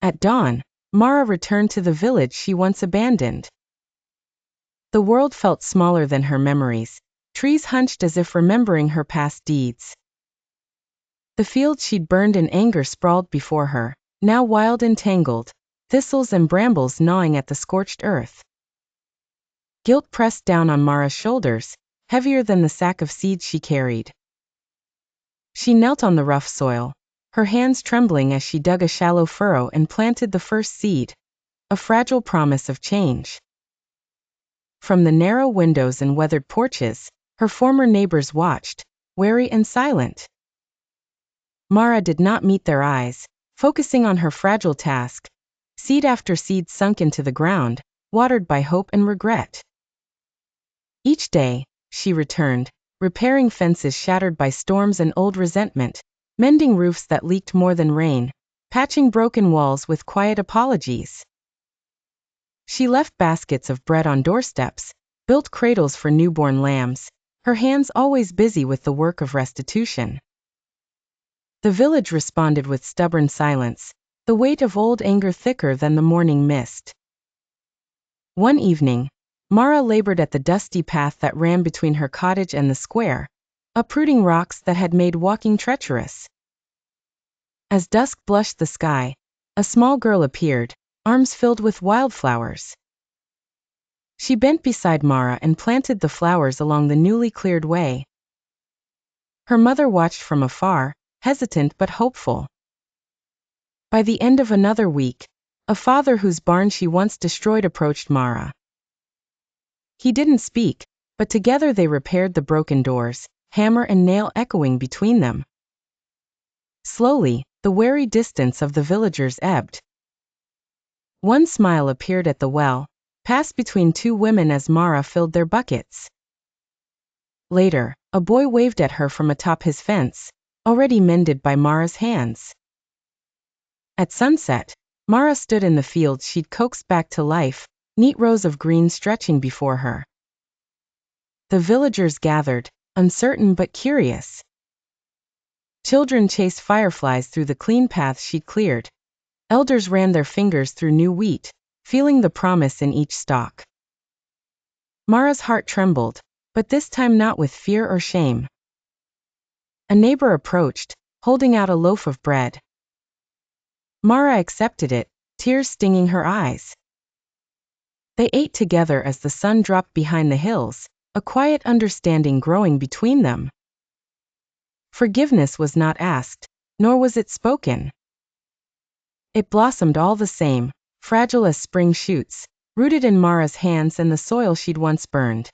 At dawn, Mara returned to the village she once abandoned. The world felt smaller than her memories. Trees hunched as if remembering her past deeds. The fields she'd burned in anger sprawled before her, now wild and tangled, thistles and brambles gnawing at the scorched earth. Guilt pressed down on Mara's shoulders, heavier than the sack of seeds she carried. She knelt on the rough soil, her hands trembling as she dug a shallow furrow and planted the first seed, a fragile promise of change. From the narrow windows and weathered porches, her former neighbors watched, wary and silent. Mara did not meet their eyes, focusing on her fragile task. Seed after seed sunk into the ground, watered by hope and regret. Each day, she returned, repairing fences shattered by storms and old resentment, mending roofs that leaked more than rain, patching broken walls with quiet apologies. She left baskets of bread on doorsteps, built cradles for newborn lambs, her hands always busy with the work of restitution. The village responded with stubborn silence, the weight of old anger thicker than the morning mist. One evening, Mara labored at the dusty path that ran between her cottage and the square, uprooting rocks that had made walking treacherous. As dusk blushed the sky, a small girl appeared, arms filled with wildflowers. She bent beside Mara and planted the flowers along the newly cleared way. Her mother watched from afar, hesitant but hopeful. By the end of another week, a father whose barn she once destroyed approached Mara. He didn't speak, but together they repaired the broken doors, hammer and nail echoing between them. Slowly, the wary distance of the villagers ebbed. One smile appeared at the well, passed between two women as Mara filled their buckets. Later, a boy waved at her from atop his fence, already mended by Mara's hands. At sunset, Mara stood in the fields she'd coaxed back to life, neat rows of green stretching before her. The villagers gathered, uncertain but curious. Children chased fireflies through the clean paths she'd cleared. Elders ran their fingers through new wheat, feeling the promise in each stalk. Mara's heart trembled, but this time not with fear or shame. A neighbor approached, holding out a loaf of bread. Mara accepted it, tears stinging her eyes. They ate together as the sun dropped behind the hills, a quiet understanding growing between them. Forgiveness was not asked, nor was it spoken. It blossomed all the same, fragile as spring shoots, rooted in Mara's hands and the soil she'd once burned.